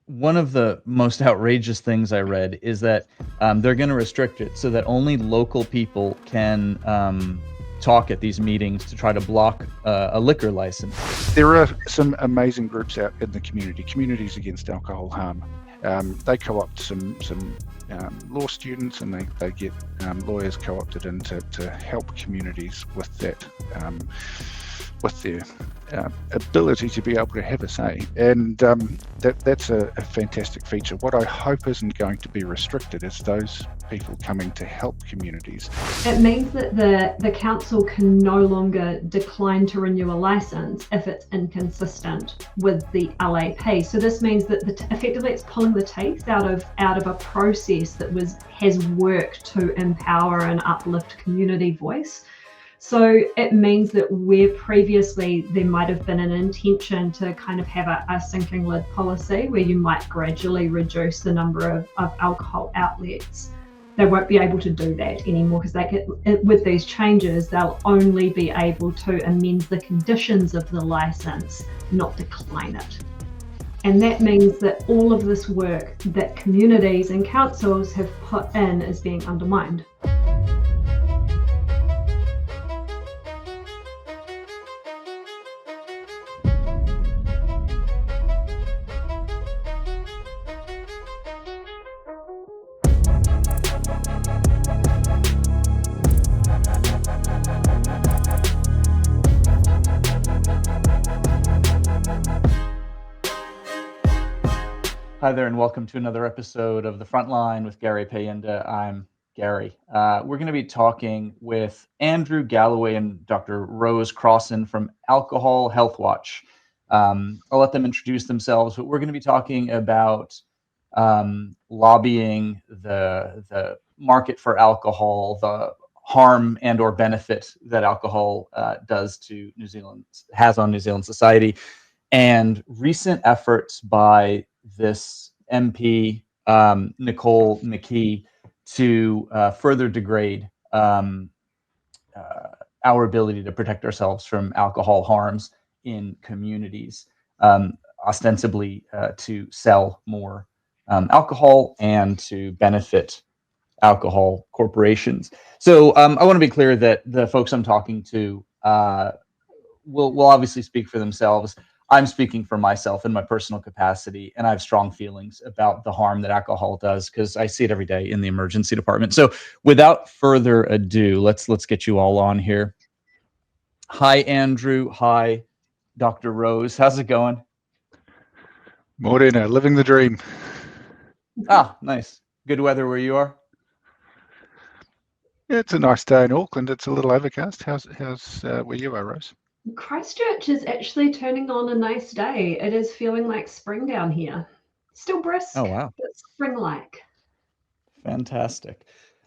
one of the most outrageous things I read is that they're going to restrict it so that only local people can talk at these meetings to try to block a liquor license. There are some amazing groups out in the community, Communities Against Alcohol Harm. They co-opt some law students, and they get lawyers co-opted in to help communities with that, with their ability to be able to have a say. And that's a fantastic feature. What I hope isn't going to be restricted is those people coming to help communities. It means that the council can no longer decline to renew a license if it's inconsistent with the LAP. So this means that effectively it's pulling the teeth out of a process that has worked to empower and uplift community voice. So it means that where previously there might have been an intention to kind of have a sinking lid policy where you might gradually reduce the number of alcohol outlets, they won't be able to do that anymore, because with these changes, they'll only be able to amend the conditions of the license, not decline it. And that means that all of this work that communities and councils have put in is being undermined. Hi there, and welcome to another episode of The Frontline with Gary Payenda. I'm Gary. We're going to be talking with Andrew Galloway and Dr. Rose Crossin from Alcohol Healthwatch. I'll let them introduce themselves, but we're going to be talking about lobbying the market for alcohol, the harm and or benefit that alcohol does to has on New Zealand society, and recent efforts by this MP, Nicole McKee, to further degrade our ability to protect ourselves from alcohol harms in communities, ostensibly to sell more alcohol and to benefit alcohol corporations. So I want to be clear that the folks I'm talking to will obviously speak for themselves. I'm speaking for myself in my personal capacity, and I have strong feelings about the harm that alcohol does because I see it every day in the emergency department. So without further ado, let's get you all on here. Hi, Andrew. Hi, Dr. Rose. How's it going? Morena, living the dream. Ah, nice. Good weather where you are? Yeah, it's a nice day in Auckland. It's a little overcast. How's where you are, Rose? Christchurch is actually turning on a nice day. It is feeling like spring down here. Still brisk, oh, wow, but spring-like. Fantastic.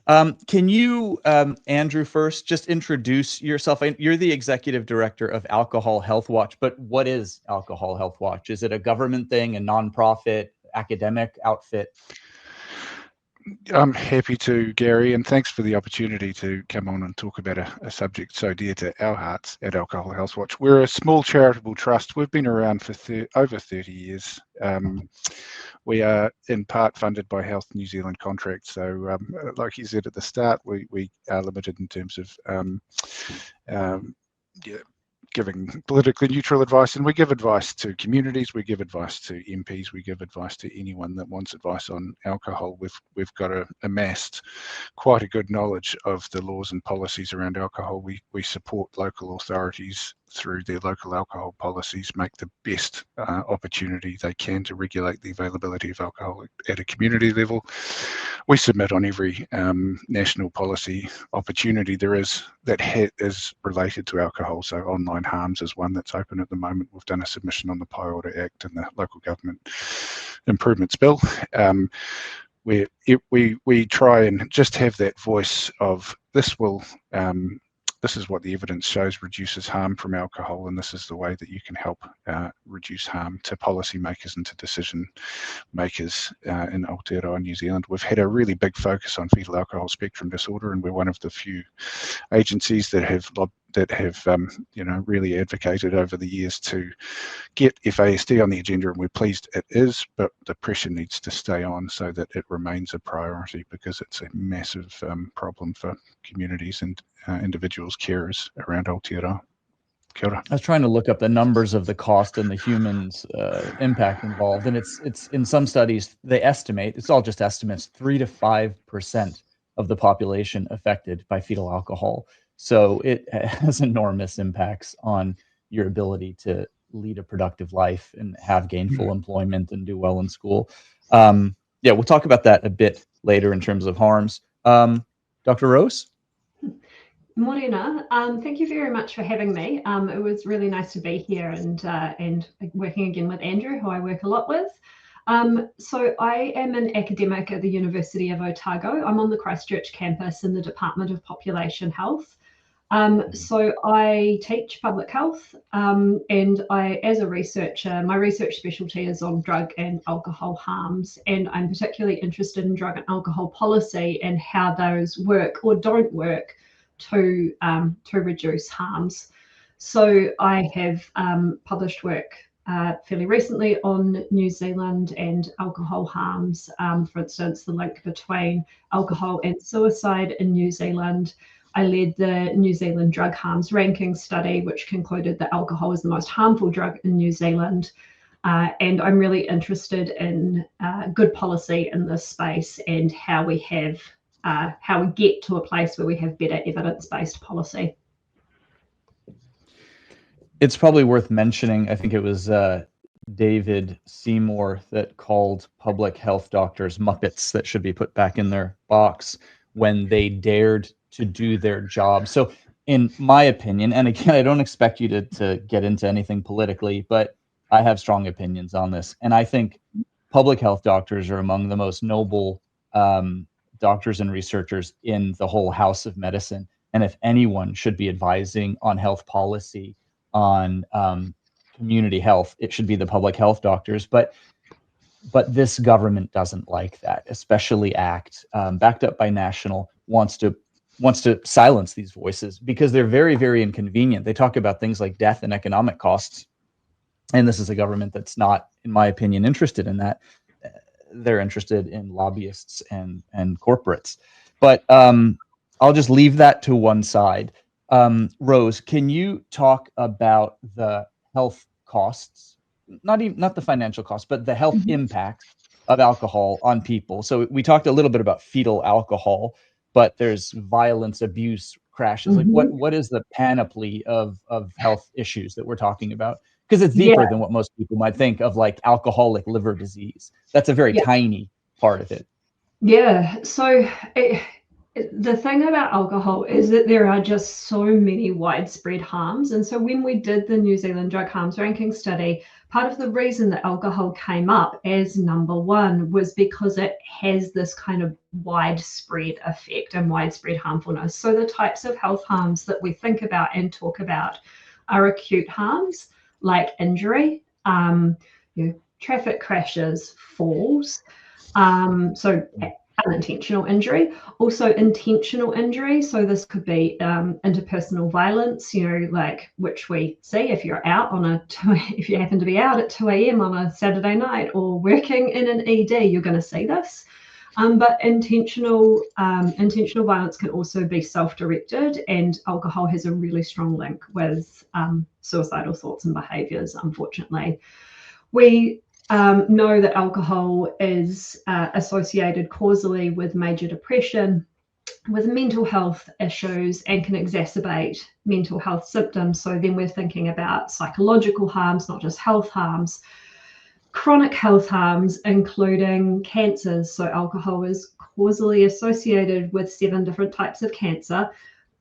Can you, Andrew, first just introduce yourself? You're the executive director of Alcohol Healthwatch, but what is Alcohol Healthwatch? Is it a government thing, a nonprofit, academic outfit? I'm happy to, Gary, and thanks for the opportunity to come on and talk about a subject so dear to our hearts at Alcohol Healthwatch. We're a small charitable trust. We've been around for over 30 years. We are in part funded by Health New Zealand contracts. So like you said at the start, we are limited in terms of giving politically neutral advice, and we give advice to communities, we give advice to MPs, we give advice to anyone that wants advice on alcohol. We've got amassed quite a good knowledge of the laws and policies around alcohol. We support local authorities through their local alcohol policies, make the best opportunity they can to regulate the availability of alcohol at a community level. We submit on every national policy opportunity there is that is related to alcohol. So online harms is one that's open at the moment. We've done a submission on the Pie Order Act and the Local Government Improvements Bill. We try and just have that voice of this is what the evidence shows reduces harm from alcohol, and this is the way that you can help reduce harm to policymakers and to decision makers in Aotearoa, New Zealand. We've had a really big focus on fetal alcohol spectrum disorder, and we're one of the few agencies that have that have really advocated over the years to get FASD on the agenda, and we're pleased it is, but the pressure needs to stay on so that it remains a priority, because it's a massive problem for communities and individuals, carers around Aotearoa. Kia ora. I was trying to look up the numbers of the cost and the humans impact involved, and it's in some studies they estimate, it's all just estimates, 3 to 5% of the population affected by fetal alcohol. So it has enormous impacts on your ability to lead a productive life and have gainful employment and do well in school. Yeah, we'll talk about that a bit later in terms of harms. Dr. Rose? Morena, thank you very much for having me. It was really nice to be here and working again with Andrew, who I work a lot with. So I am an academic at the University of Otago. I'm on the Christchurch campus in the Department of Population Health. So I teach public health, and as a researcher, my research specialty is on drug and alcohol harms, and I'm particularly interested in drug and alcohol policy and how those work or don't work to reduce harms. So I have published work fairly recently on New Zealand and alcohol harms. For instance, the link between alcohol and suicide in New Zealand. I led the New Zealand drug harms ranking study, which concluded that alcohol is the most harmful drug in New Zealand. And I'm really interested in good policy in this space and how we get to a place where we have better evidence-based policy. It's probably worth mentioning, I think it was David Seymour that called public health doctors Muppets that should be put back in their box when they dared to do their job. So in my opinion, and again, I don't expect you to get into anything politically, but I have strong opinions on this. And I think public health doctors are among the most noble doctors and researchers in the whole house of medicine. And if anyone should be advising on health policy, on community health, it should be the public health doctors. But this government doesn't like that, especially ACT, backed up by National, wants to silence these voices because they're very, very inconvenient. They talk about things like death and economic costs. And this is a government that's not, in my opinion, interested in that. They're interested in lobbyists and corporates. But I'll just leave that to one side. Rose, can you talk about the health costs, not the financial costs, but the health impact of alcohol on people? So we talked a little bit about fetal alcohol, but there's violence, abuse, crashes. Like what is the panoply of health issues that we're talking about? Because it's deeper than what most people might think of, like alcoholic liver disease. That's a very tiny part of it. Yeah. So the thing about alcohol is that there are just so many widespread harms. And so when we did the New Zealand drug harms ranking study, part of the reason that alcohol came up as number one was because it has this kind of widespread effect and widespread harmfulness. So the types of health harms that we think about and talk about are acute harms like injury, traffic crashes, falls, so unintentional injury, also intentional injury. So this could be interpersonal violence, like which we see if you're out if you happen to be out at 2 a.m. on a Saturday night or working in an ED, you're going to see this. But intentional violence can also be self-directed, and alcohol has a really strong link with suicidal thoughts and behaviours, unfortunately. We know that alcohol is associated causally with major depression, with mental health issues, and can exacerbate mental health symptoms. So then we're thinking about psychological harms, not just health harms. Chronic health harms, including cancers. So alcohol is causally associated with 7 different types of cancer.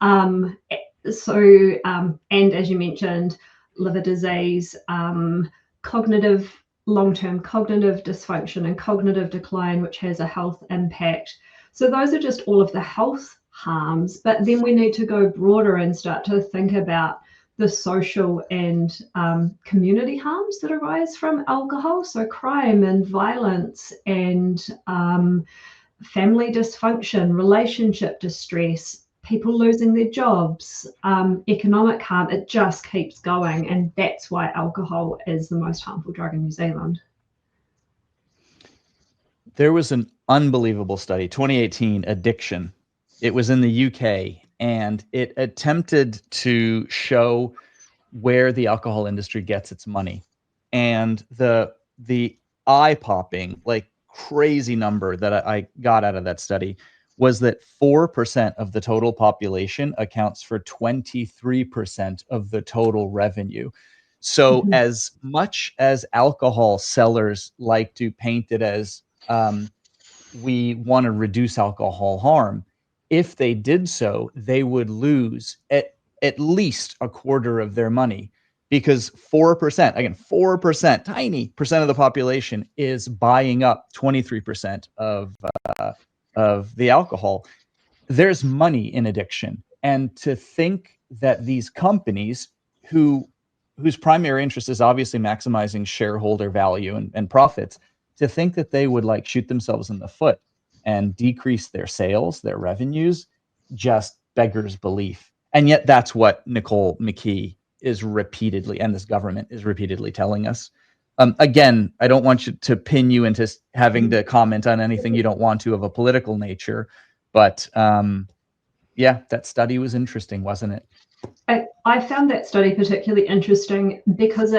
And as you mentioned, liver disease, long-term cognitive dysfunction and cognitive decline, which has a health impact. So those are just all of the health harms. But then we need to go broader and start to think about the social and community harms that arise from alcohol. So crime and violence and family dysfunction, relationship distress, people losing their jobs, economic harm. It just keeps going, and that's why alcohol is the most harmful drug in New Zealand. There was an unbelievable study, 2018, Addiction. It was in the UK, and it attempted to show where the alcohol industry gets its money. And the eye-popping, like crazy number that I got out of that study was that 4% of the total population accounts for 23% of the total revenue. So as much as alcohol sellers like to paint it as we want to reduce alcohol harm, if they did so, they would lose at least a quarter of their money, because 4%, again, 4%, tiny percent of the population is buying up 23% of the alcohol. There's money in addiction. And to think that these companies whose primary interest is obviously maximizing shareholder value and profits, to think that they would like shoot themselves in the foot and decrease their sales, their revenues, just beggars belief. And yet that's what Nicole McKee is repeatedly, and this government is repeatedly telling us. Again, I don't want you to pin you into having to comment on anything you don't want to of a political nature, but yeah, that study was interesting, wasn't it? I found that study particularly interesting because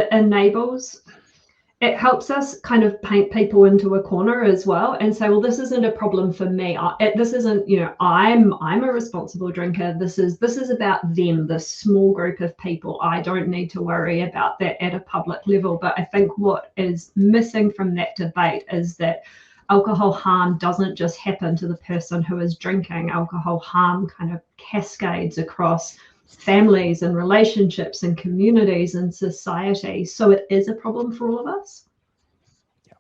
it helps us kind of paint people into a corner as well and say, well, this isn't a problem for me. This isn't, I'm a responsible drinker. This is about them, the small group of people. I don't need to worry about that at a public level. But I think what is missing from that debate is that alcohol harm doesn't just happen to the person who is drinking. Alcohol harm kind of cascades across families and relationships and communities and society. So it is a problem for all of us. Yeah.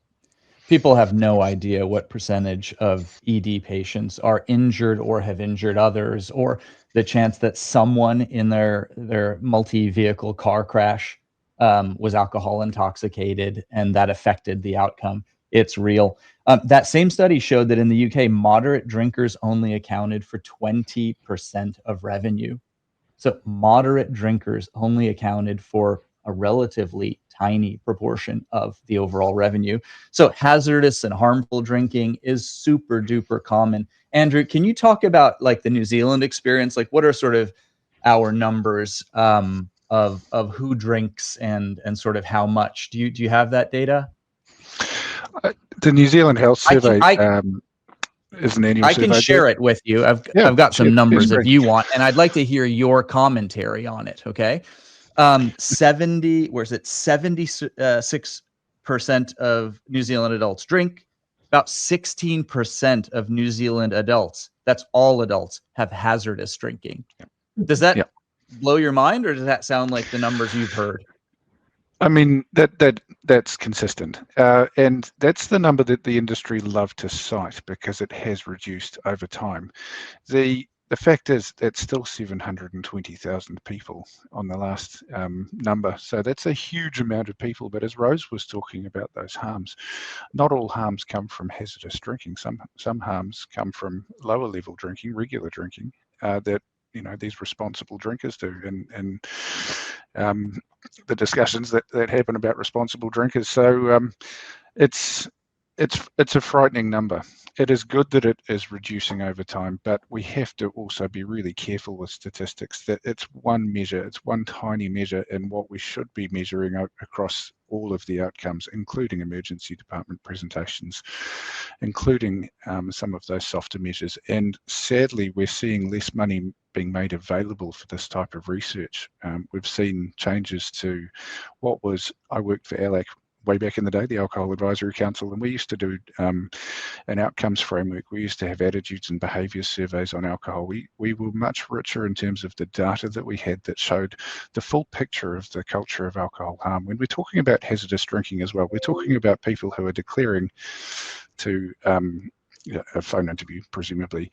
People have no idea what percentage of ED patients are injured or have injured others, or the chance that someone in their multi-vehicle car crash was alcohol intoxicated and that affected the outcome. It's real. That same study showed that in the UK, moderate drinkers only accounted for 20% of revenue. So moderate drinkers only accounted for a relatively tiny proportion of the overall revenue. So hazardous and harmful drinking is super duper common. Andrew, can you talk about like the New Zealand experience? Like, what are sort of our numbers of who drinks and sort of how much? Do you have that data? The New Zealand Health Survey is an annual survey. I can share it with you. I've got some numbers if you want, and I'd like to hear your commentary on it. Okay, 76% of New Zealand adults drink. About 16% of New Zealand adults, that's all adults, have hazardous drinking. Does that blow your mind, or does that sound like the numbers you've heard? I mean, that's consistent, and that's the number that the industry love to cite because it has reduced over time. The fact is that's still 720,000 people on the last number, so that's a huge amount of people. But as Rose was talking about those harms, not all harms come from hazardous drinking. Some harms come from lower level drinking, regular drinking, that these responsible drinkers do, and the discussions that happen about responsible drinkers. So it's a frightening number. It is good that it is reducing over time, but we have to also be really careful with statistics. That it's one measure, it's one tiny measure in what we should be measuring across all of the outcomes, including emergency department presentations, including some of those softer measures. And sadly, we're seeing less money being made available for this type of research. We've seen changes to I worked for ALAC way back in the day, the Alcohol Advisory Council, and we used to do an outcomes framework. We used to have attitudes and behaviour surveys on alcohol. We were much richer in terms of the data that we had that showed the full picture of the culture of alcohol harm. When we're talking about hazardous drinking as well, we're talking about people who are declaring to a phone interview, presumably,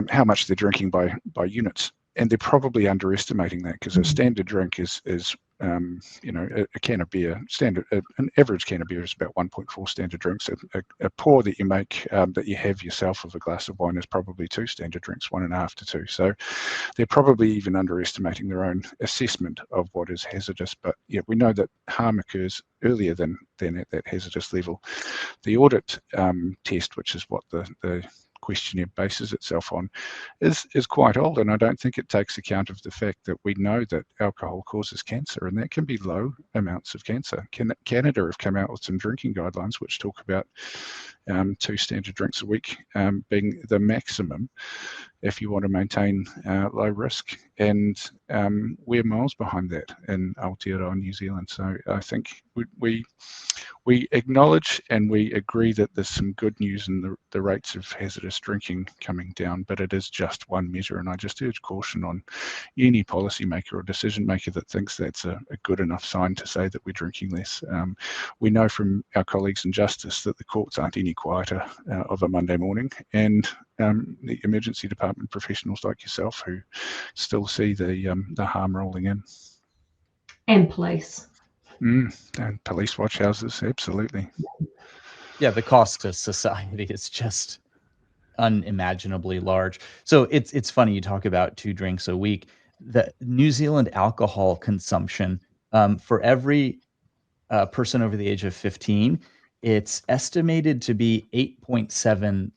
how much they're drinking by units. And they're probably underestimating that, because a standard drink is you know, a can of beer, an average can of beer is about 1.4 standard drinks. A pour that you make, that you have yourself of a glass of wine, is probably 2 standard drinks, 1.5 to 2. So they're probably even underestimating their own assessment of what is hazardous. But yeah, we know that harm occurs earlier than at that hazardous level. The audit test, which is what the questionnaire bases itself on, is quite old, and I don't think it takes account of the fact that we know that alcohol causes cancer, and that can be low amounts of cancer. Canada have come out with some drinking guidelines which talk about 2 standard drinks a week being the maximum if you want to maintain low risk, and we're miles behind that in Aotearoa, New Zealand. So I think we acknowledge and we agree that there's some good news in the rates of hazardous drinking coming down, but it is just one measure, and I just urge caution on any policymaker or decision maker that thinks that's a good enough sign to say that we're drinking less. We know from our colleagues in Justice that the courts aren't any quieter of a Monday morning, and the emergency department professionals like yourself who still see the harm rolling in. And police. And police watch houses, absolutely. Yeah, the cost to society is just unimaginably large. So it's funny you talk about 2 drinks a week. The New Zealand alcohol consumption, for every person over the age of 15, it's estimated to be 8.7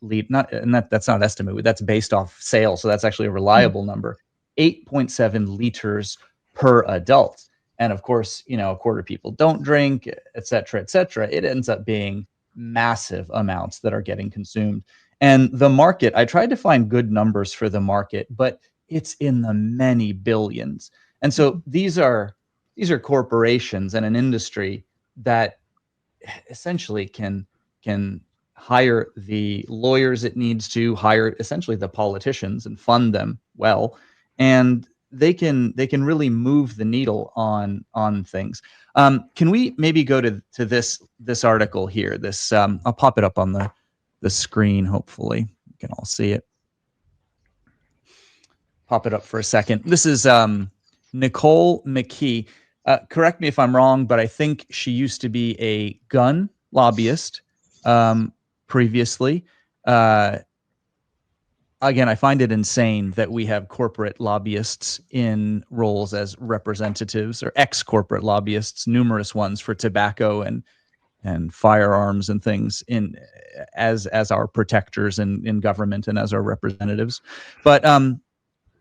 that's not estimated, that's based off sales, so that's actually a reliable number. 8.7 liters per adult. And of course, you know, a quarter of people don't drink, et cetera, et cetera. It ends up being massive amounts that are getting consumed. And the market, I tried to find good numbers for the market, but it's in the many billions. And so these are corporations and an industry that essentially can hire the lawyers it needs to, hire essentially the politicians and fund them well, and they can really move the needle on things. Can we maybe go to this article here? This I'll pop it up on the screen. Hopefully you can all see it. Pop it up for a second. This is Nicole McKee. Correct me if I'm wrong, but I think she used to be a gun lobbyist previously. Again, I find it insane that we have corporate lobbyists in roles as representatives, or ex-corporate lobbyists, numerous ones for tobacco and firearms and things as our protectors in government and as our representatives. But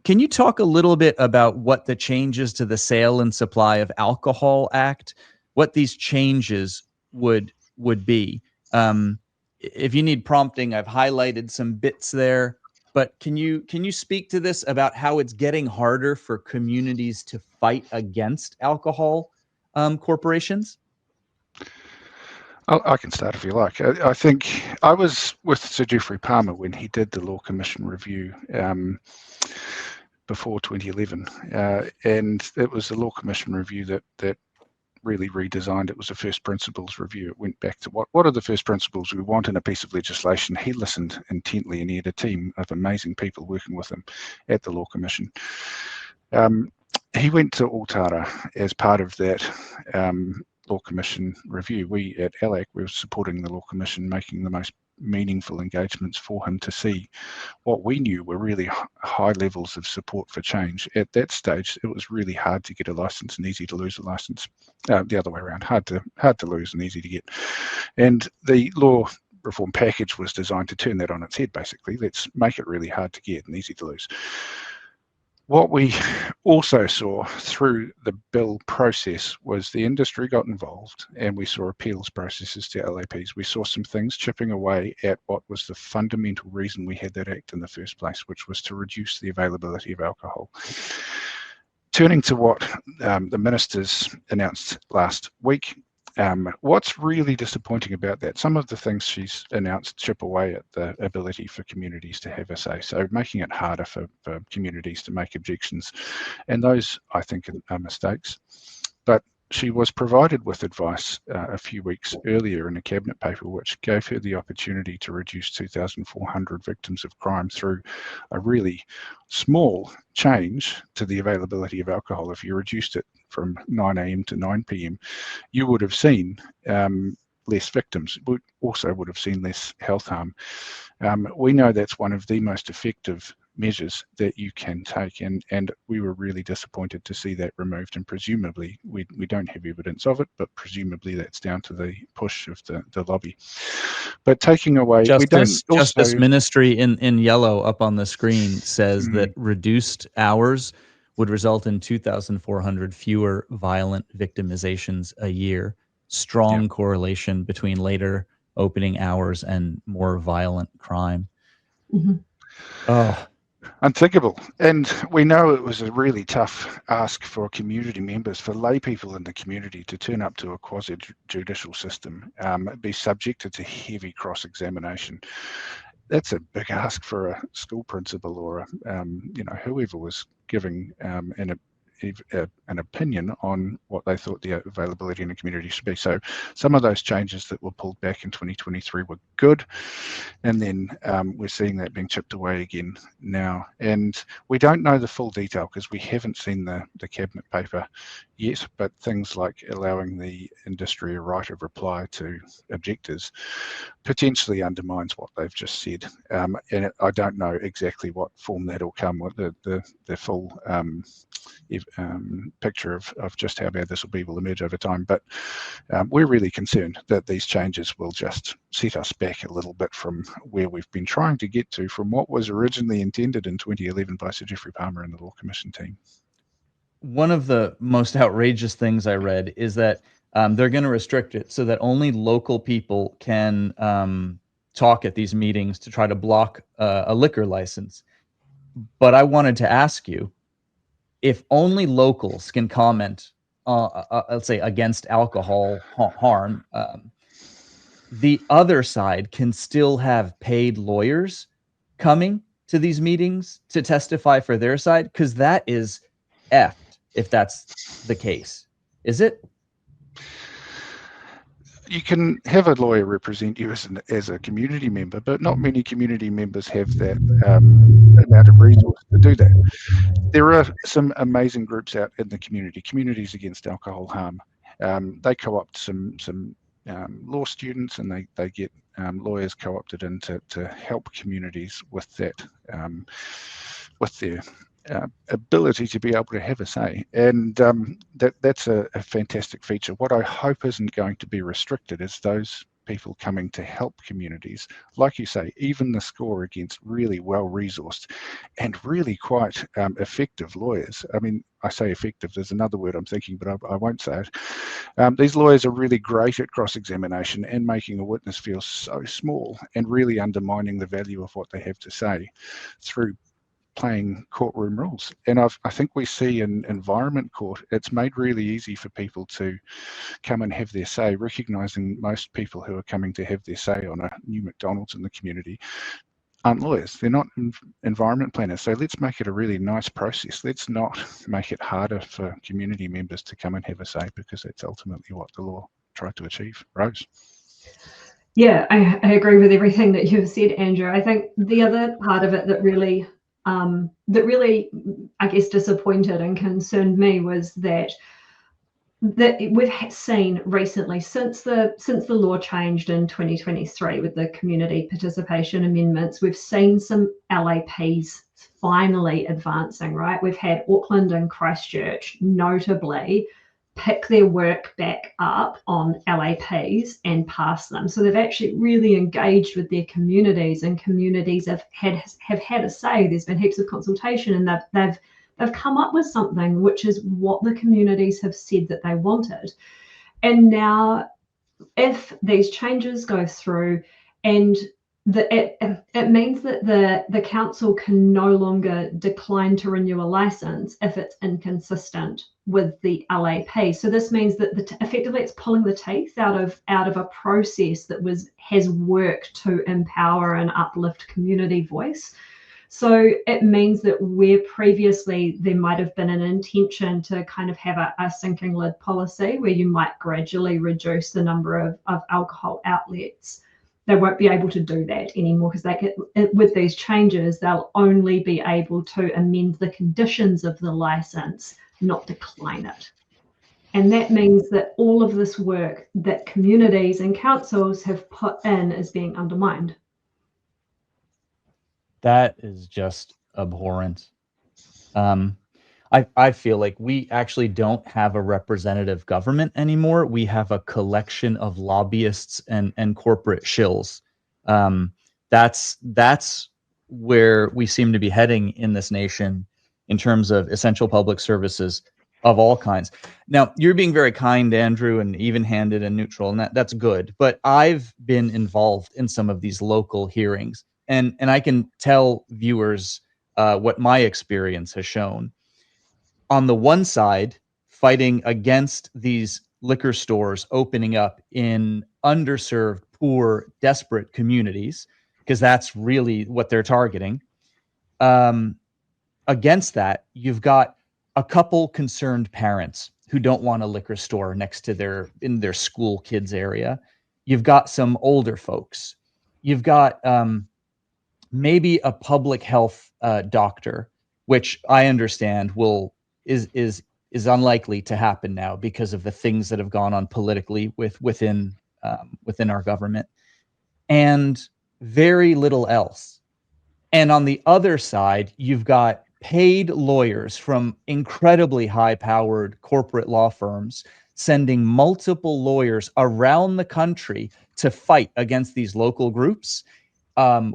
can you talk a little bit about what the changes to the Sale and Supply of Alcohol Act, what these changes would be? If you need prompting, I've highlighted some bits there. But can you speak to this about how it's getting harder for communities to fight against alcohol corporations? I can start if you like. I think I was with Sir Geoffrey Palmer when he did the Law Commission review before 2011, and it was the Law Commission review that really redesigned. It was a first principles review. It went back to what are the first principles we want in a piece of legislation. He listened intently, and he had a team of amazing people working with him at the Law Commission. He went to Altara as part of that Law Commission review. We at ALAC were supporting the Law Commission, making the most meaningful engagements for him to see what we knew were really high levels of support for change. At that stage, it was really hard to get a license and easy to lose a license. The other way around, hard to lose and easy to get. And the law reform package was designed to turn that on its head, basically. Let's make it really hard to get and easy to lose. What we also saw through the bill process was the industry got involved, and we saw appeals processes to LAPs. We saw some things chipping away at what was the fundamental reason we had that act in the first place, which was to reduce the availability of alcohol. Turning to what the ministers announced last week, what's really disappointing about that, some of the things she's announced chip away at the ability for communities to have a say, so making it harder for communities to make objections, and those I think are mistakes. But she was provided with advice a few weeks earlier in a cabinet paper which gave her the opportunity to reduce 2,400 victims of crime through a really small change to the availability of alcohol. If you reduced it from 9 a.m. to 9 p.m, you would have seen less victims, but also would have seen less health harm. We know that's one of the most effective measures that you can take, and we were really disappointed to see that removed, and presumably we don't have evidence of it, but presumably that's down to the push of the lobby. But taking away, Justice Ministry in yellow up on the screen says that reduced hours would result in 2,400 fewer violent victimizations a year. Strong correlation between later opening hours and more violent crime. Oh, unthinkable. And we know it was a really tough ask for community members, for lay people in the community, to turn up to a quasi-judicial system, be subjected to heavy cross-examination. That's a big ask for a school principal or whoever was giving an opinion on what they thought the availability in the community should be. So some of those changes that were pulled back in 2023 were good, and then we're seeing that being chipped away again now. And we don't know the full detail because we haven't seen the cabinet paper yet, but things like allowing the industry a right of reply to objectors potentially undermines what they've just said. And I don't know exactly what form that'll come with. The full picture of just how bad this will emerge over time, but we're really concerned that these changes will just set us back a little bit from where we've been trying to get to, from what was originally intended in 2011 by Sir Geoffrey Palmer and the Law Commission team. One of the most outrageous things I read is that they're going to restrict it so that only local people can talk at these meetings to try to block a liquor license. But I wanted to ask you, if only locals can comment, let's say, against alcohol harm, the other side can still have paid lawyers coming to these meetings to testify for their side? Because that is effed if that's the case. Is it? You can have a lawyer represent you as a community member, but not many community members have that amount of resource to do that. There are some amazing groups out in the community, Communities Against Alcohol Harm. They co-opt some law students, and they get lawyers co-opted in to help communities with that, with their ability to be able to have a say. And that's a fantastic feature. What I hope isn't going to be restricted is those people coming to help communities, like you say, even the score against really well-resourced and really quite effective lawyers. I mean, I say effective, there's another word I'm thinking, but I won't say it. These lawyers are really great at cross-examination and making a witness feel so small and really undermining the value of what they have to say through playing courtroom rules. And I think we see in environment court, it's made really easy for people to come and have their say, recognising most people who are coming to have their say on a new McDonald's in the community aren't lawyers. They're not environment planners. So let's make it a really nice process. Let's not make it harder for community members to come and have a say, because that's ultimately what the law tried to achieve. Rose? Yeah, I agree with everything that you've said, Andrew. I think the other part of it that really I guess disappointed and concerned me was that we've seen recently, since the law changed in 2023 with the community participation amendments, we've seen some LAPs finally advancing, right? We've had Auckland and Christchurch notably pick their work back up on LAPs and pass them. So they've actually really engaged with their communities, and communities have had a say. There's been heaps of consultation, and they've come up with something which is what the communities have said that they wanted. And now, if these changes go through, and it means that the council can no longer decline to renew a license if it's inconsistent with the LAP. So this means that effectively it's pulling the teeth out of a process that has worked to empower and uplift community voice. So it means that where previously there might have been an intention to kind of have a sinking lid policy where you might gradually reduce the number of alcohol outlets, they won't be able to do that anymore, because with these changes, they'll only be able to amend the conditions of the license, not decline it. And that means that all of this work that communities and councils have put in is being undermined. That is just abhorrent. I feel like we actually don't have a representative government anymore. We have a collection of lobbyists and corporate shills. That's where we seem to be heading in this nation in terms of essential public services of all kinds. Now, you're being very kind, Andrew, and even-handed and neutral, and that's good. But I've been involved in some of these local hearings, and I can tell viewers what my experience has shown. On the one side, fighting against these liquor stores opening up in underserved, poor, desperate communities, because that's really what they're targeting. Against that, you've got a couple concerned parents who don't want a liquor store next to in their school kids area. You've got some older folks. You've got maybe a public health doctor, which I understand is unlikely to happen now because of the things that have gone on politically within our government, and very little else. And on the other side, you've got paid lawyers from incredibly high-powered corporate law firms sending multiple lawyers around the country to fight against these local groups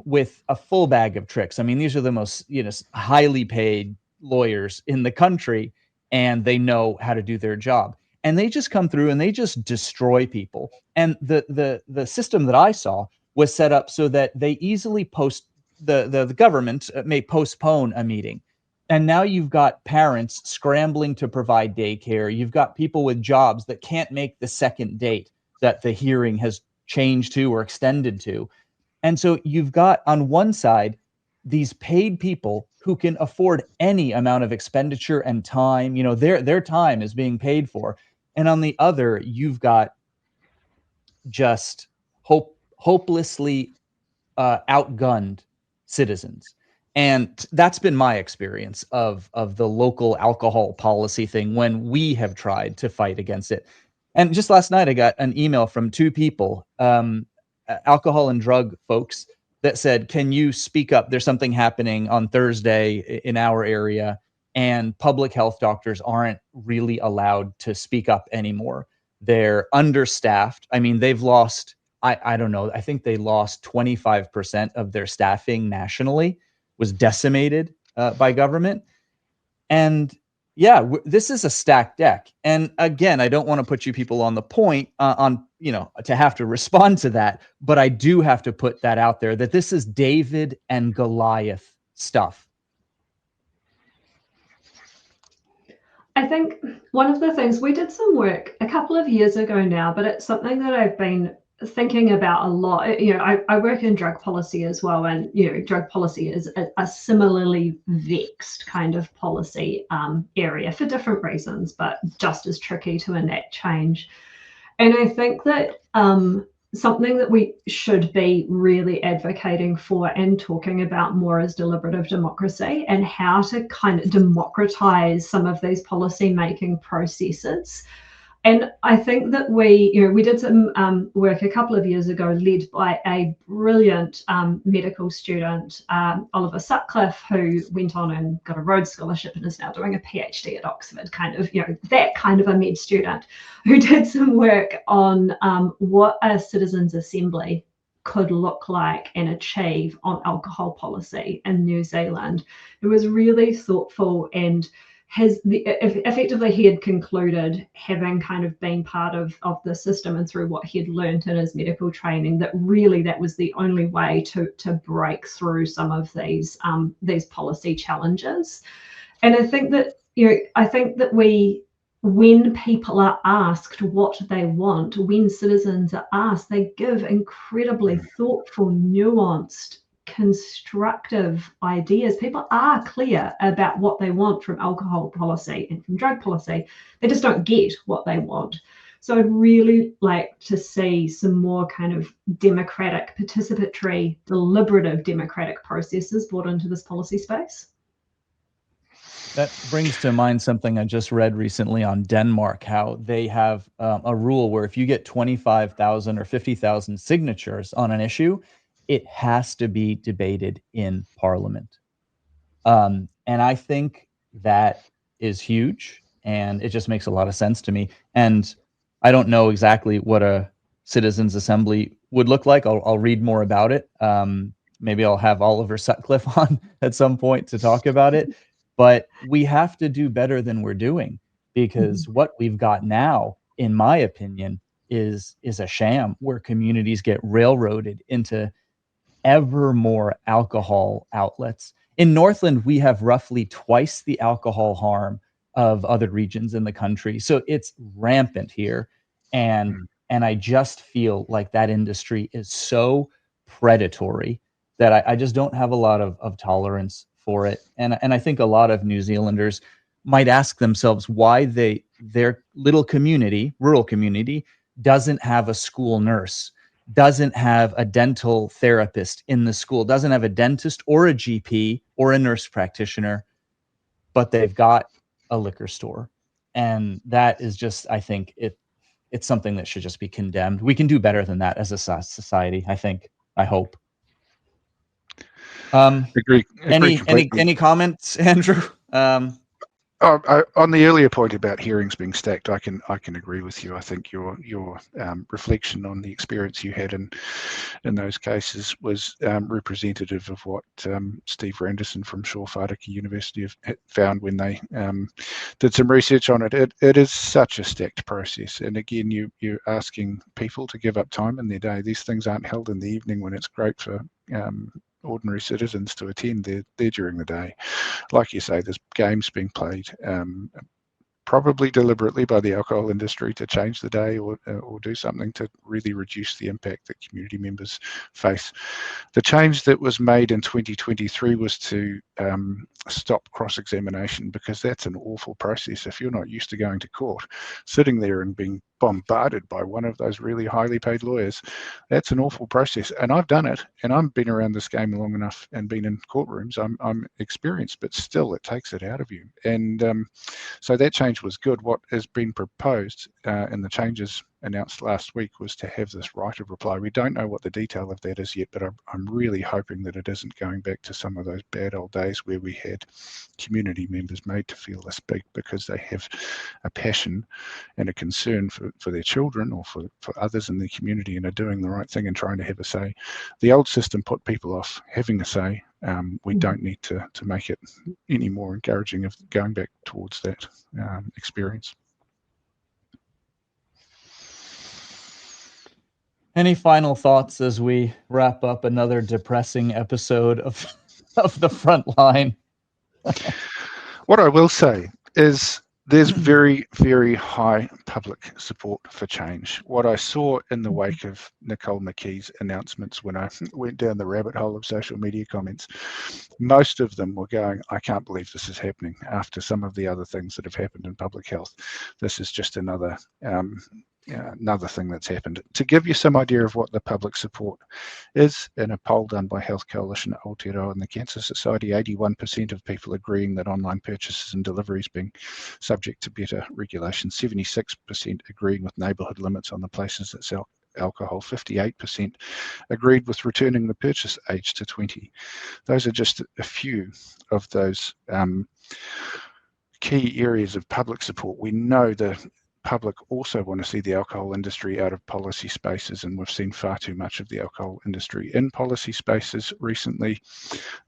with a full bag of tricks. I mean, these are the most highly paid lawyers in the country, and they know how to do their job. And they just come through and they just destroy people. And the system that I saw was set up so that they easily the government may postpone a meeting. And now you've got parents scrambling to provide daycare. You've got people with jobs that can't make the second date that the hearing has changed to or extended to. And so you've got on one side these paid people who can afford any amount of expenditure and time. Their time is being paid for. And on the other, you've got just hopelessly outgunned citizens. And that's been my experience of the local alcohol policy thing when we have tried to fight against it. And just last night, I got an email from two people, alcohol and drug folks, that said, can you speak up? There's something happening on Thursday in our area, and public health doctors aren't really allowed to speak up anymore. They're understaffed. I mean, they've lost, I don't know, I think they lost 25% of their staffing nationally, was decimated by government. And yeah, this is a stacked deck. And again, I don't want to put you people on the point to have to respond to that, but I do have to put that out there that this is David and Goliath stuff. I think one of the things, we did some work a couple of years ago now, but it's something that I've been thinking about a lot. I work in drug policy as well, and drug policy is a similarly vexed kind of policy area for different reasons, but just as tricky to enact change. And I think that something that we should be really advocating for and talking about more is deliberative democracy, and how to kind of democratize some of these policy making processes. And I think that we did some work a couple of years ago, led by a brilliant medical student, Oliver Sutcliffe, who went on and got a Rhodes Scholarship and is now doing a PhD at Oxford, that kind of a med student, who did some work on what a citizens' assembly could look like and achieve on alcohol policy in New Zealand. It was really thoughtful, and effectively he had concluded, having kind of been part of the system and through what he had learned in his medical training, that really that was the only way to break through some of these policy challenges. And I think that when people are asked what they want, when citizens are asked, they give incredibly thoughtful, nuanced, constructive ideas. People are clear about what they want from alcohol policy and from drug policy. They just don't get what they want. So I'd really like to see some more kind of democratic, participatory, deliberative democratic processes brought into this policy space. That brings to mind something I just read recently on Denmark, how they have a rule where if you get 25,000 or 50,000 signatures on an issue, it has to be debated in Parliament. And I think that is huge, and it just makes a lot of sense to me. And I don't know exactly what a citizens' assembly would look like. I'll read more about it. Maybe I'll have Oliver Sutcliffe on at some point to talk about it. But we have to do better than we're doing, because what we've got now, in my opinion, is a sham where communities get railroaded into ever more alcohol outlets. In Northland, we have roughly twice the alcohol harm of other regions in the country. So it's rampant here. And I just feel like that industry is so predatory that I just don't have a lot of tolerance for it. And I think a lot of New Zealanders might ask themselves why their little community, rural community, doesn't have a school nurse, doesn't have a dental therapist in the school, doesn't have a dentist or a GP or a nurse practitioner, but they've got a liquor store. And that is just, I think it's something that should just be condemned. We can do better than that as a society, I think, I hope. Agree Any comments, Andrew? On the earlier point about hearings being stacked, I can agree with you. I think your reflection on the experience you had in those cases was representative of what Steve Randerson from Shawfadaka University have found when they did some research on it. It is such a stacked process, and again, you're asking people to give up time in their day. These things aren't held in the evening when it's great for ordinary citizens to attend. They're during the day. Like you say, there's games being played, probably deliberately by the alcohol industry to change the day or do something to really reduce the impact that community members face. The change that was made in 2023 was to stop cross-examination, because that's an awful process. If you're not used to going to court, sitting there and being bombarded by one of those really highly paid lawyers, that's an awful process. And I've done it, and I've been around this game long enough and been in courtrooms. I'm experienced, but still it takes it out of you. And so that change was good. What has been proposed in the changes announced last week was to have this right of reply. We don't know what the detail of that is yet, but I'm really hoping that it isn't going back to some of those bad old days where we had community members made to feel this big because they have a passion and a concern for their children or for others in their community and are doing the right thing and trying to have a say. The old system put people off having a say. We don't need to make it any more encouraging of going back towards that experience. Any final thoughts as we wrap up another depressing episode of the front line? What I will say is there's very, very high public support for change. What I saw in the wake of Nicole McKee's announcements when I went down the rabbit hole of social media comments, most of them were going, I can't believe this is happening after some of the other things that have happened in public health. This is just another thing that's happened. To give you some idea of what the public support is, in a poll done by Health Coalition Aotearoa and the Cancer Society, 81% of people agreeing that online purchases and deliveries being subject to better regulation, 76% agreeing with neighbourhood limits on the places that sell alcohol, 58% agreed with returning the purchase age to 20. Those are just a few of those key areas of public support. We know the public also want to see the alcohol industry out of policy spaces, and we've seen far too much of the alcohol industry in policy spaces recently.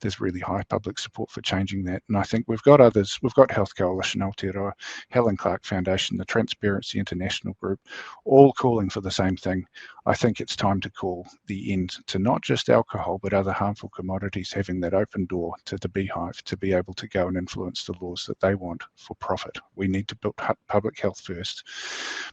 There's really high public support for changing that, and I think we've got others. We've got Health Coalition Aotearoa, Helen Clark Foundation, the Transparency International Group, all calling for the same thing. I think it's time to call the end to not just alcohol, but other harmful commodities having that open door to the beehive to be able to go and influence the laws that they want for profit. We need to put public health first,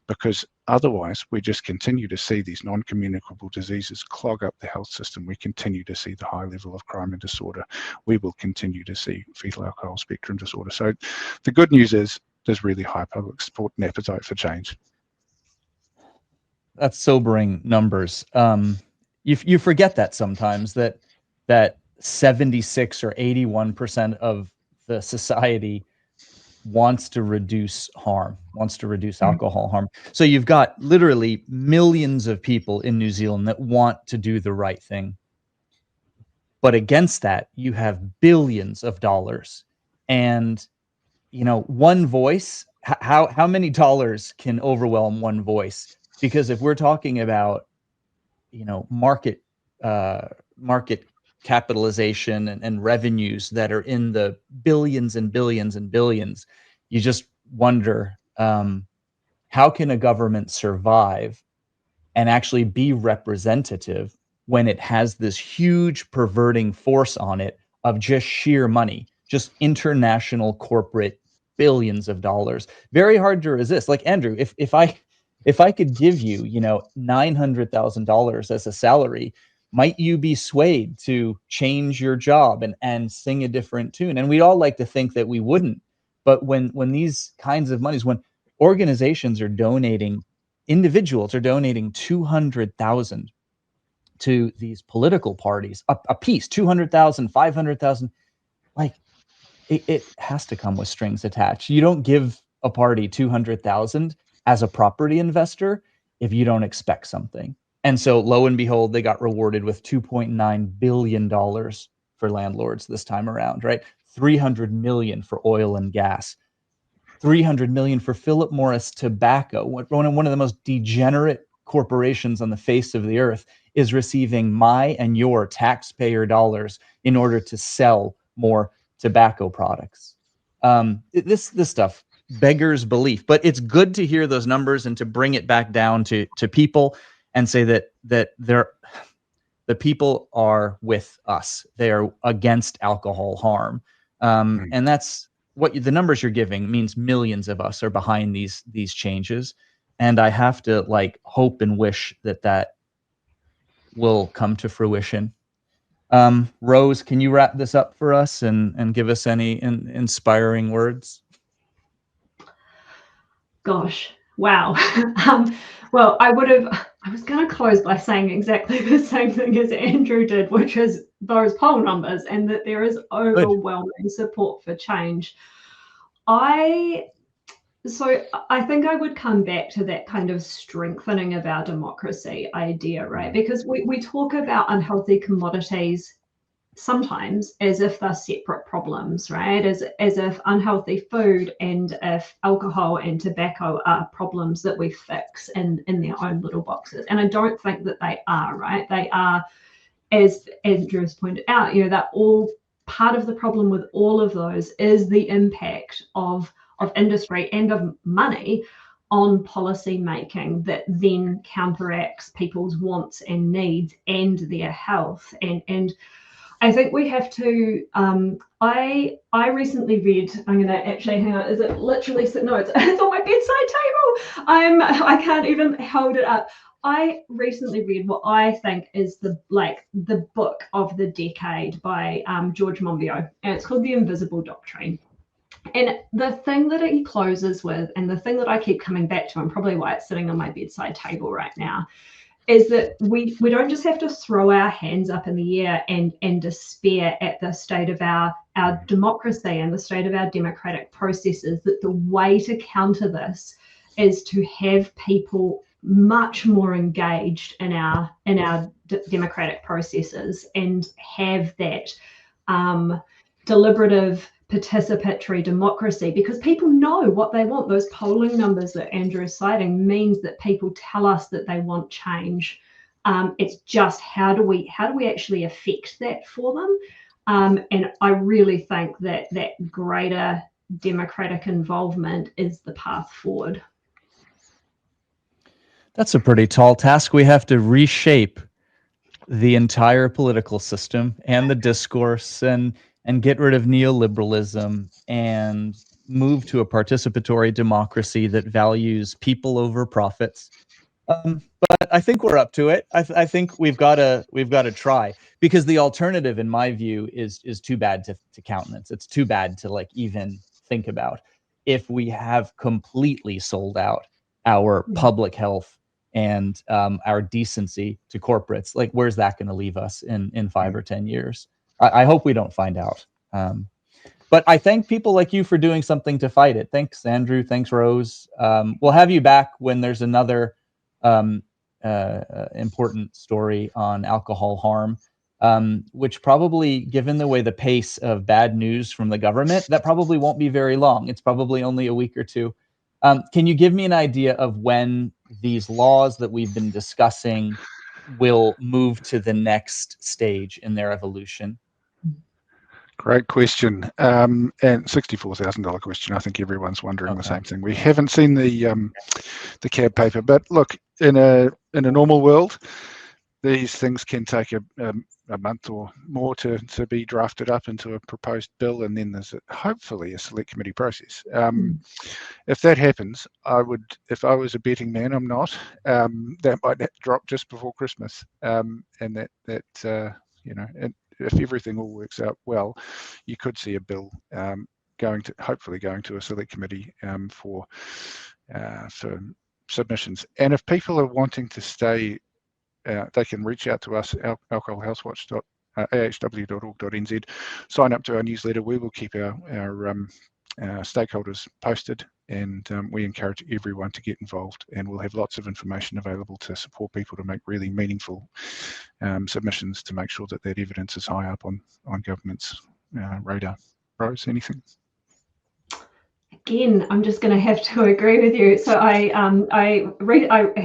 because otherwise we just continue to see these non-communicable diseases clog up the health system. We continue to see the high level of crime and disorder. We will continue to see fetal alcohol spectrum disorder. So the good news is there's really high public support and appetite for change. That's sobering numbers. You forget that sometimes, that 76 or 81% of the society wants to reduce harm, wants to reduce alcohol harm. So you've got literally millions of people in New Zealand that want to do the right thing. But against that, you have billions of dollars. And, one voice, how many dollars can overwhelm one voice? Because if we're talking about, market capitalization and revenues that are in the billions and billions and billions, you just wonder, how can a government survive and actually be representative when it has this huge perverting force on it of just sheer money, just international corporate billions of dollars? Very hard to resist. Like, Andrew, if I could give you, $900,000 as a salary, might you be swayed to change your job and sing a different tune? And we'd all like to think that we wouldn't. But when these kinds of monies, when organizations are donating, individuals are donating 200,000 to these political parties, a piece, 200,000, 500,000, like, it has to come with strings attached. You don't give a party 200,000 as a property investor if you don't expect something. And so lo and behold, they got rewarded with $2.9 billion for landlords this time around, right? 300 million for oil and gas, 300 million for Philip Morris Tobacco, one of the most degenerate corporations on the face of the earth, is receiving my and your taxpayer dollars in order to sell more tobacco products. This stuff beggars belief, but it's good to hear those numbers and to bring it back down to people and say that the people are with us. They are against alcohol harm. And that's what the numbers you're giving means. Millions of us are behind these changes. And I have to hope and wish that will come to fruition. Rose, can you wrap this up for us and give us any inspiring words? Gosh, wow. Well, I was going to close by saying exactly the same thing as Andrew did, which is those poll numbers and that there is overwhelming support for change. So I think I would come back to that kind of strengthening of our democracy idea, right? Because we talk about unhealthy commodities sometimes as if they're separate problems, right? As if unhealthy food and if alcohol and tobacco are problems that we fix in their own little boxes. And I don't think that they are, right? They are, as Andrew has pointed out, they're all part of the problem with all of those is the impact of industry and of money on policy making that then counteracts people's wants and needs and their health. And I think we have to, I recently read, I'm going to actually, hang on, is it literally, no, it's on my bedside table. I can't even hold it up. I recently read what I think is the book of the decade by George Monbiot, and it's called The Invisible Doctrine. And the thing that he closes with, and the thing that I keep coming back to, and probably why it's sitting on my bedside table right now, is that we don't just have to throw our hands up in the air and despair at the state of our democracy and the state of our democratic processes. That the way to counter this is to have people much more engaged in our democratic processes and have that deliberative participatory democracy, because people know what they want. Those polling numbers that Andrew is citing means that people tell us that they want change. It's just how do we actually affect that for them? And I really think that greater democratic involvement is the path forward. That's a pretty tall task. We have to reshape the entire political system and the discourse and get rid of neoliberalism and move to a participatory democracy that values people over profits. But I think we're up to it. I think we've got to try, because the alternative, in my view, is too bad to countenance. It's too bad to like even think about. If we have completely sold out our public health and our decency to corporates, like where's that going to leave us in 5 or 10 years? I hope we don't find out. But I thank people like you for doing something to fight it. Thanks, Andrew. Thanks, Rose. We'll have you back when there's another important story on alcohol harm, which probably, given the way the pace of bad news from the government, that probably won't be very long. It's probably only a week or two. Can you give me an idea of when these laws that we've been discussing will move to the next stage in their evolution? Great question, and $64,000 question. I think everyone's wondering the same thing. We haven't seen the CAB paper, but look, in a normal world, these things can take a month or more to be drafted up into a proposed bill, and then there's hopefully a select committee process. If that happens, I would, if I was a betting man, I'm not, that might drop just before Christmas, and that you know, and if everything all works out well, you could see a bill hopefully going to a select committee for submissions. And if people are wanting to stay, they can reach out to us, alcoholhealthwatch.ahw.org.nz, sign up to our newsletter. We will keep our stakeholders posted, and we encourage everyone to get involved, and we'll have lots of information available to support people to make really meaningful submissions to make sure that that evidence is high up on government's radar. Rose, anything? Again, I'm just going to have to agree with you. So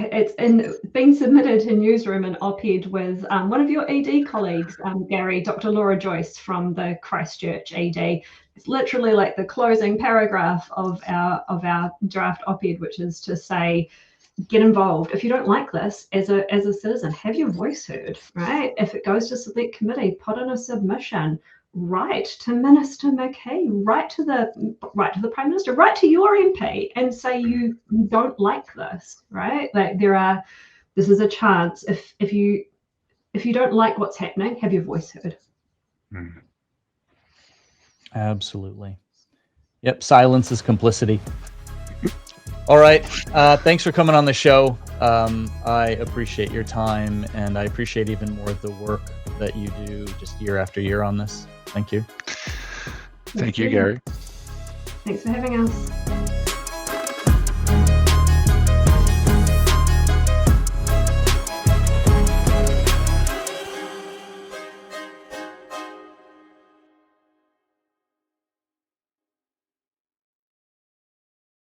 it's being submitted to Newsroom, an op-ed with one of your ED colleagues, Gary, Dr. Laura Joyce from the Christchurch ED. It's literally like the closing paragraph of our draft op-ed, which is to say, get involved. If you don't like this as a citizen, have your voice heard, right? If it goes to select committee, put in a submission. Write to Minister McKay, write to the Prime Minister, write to your MP and say you don't like this, right? Like this is a chance. If you don't like what's happening, have your voice heard. Absolutely. Yep, silence is complicity. All right, thanks for coming on the show. I appreciate your time, and I appreciate even more the work that you do just year after year on this. Thank you. Thank you, Gary. Thanks for having us.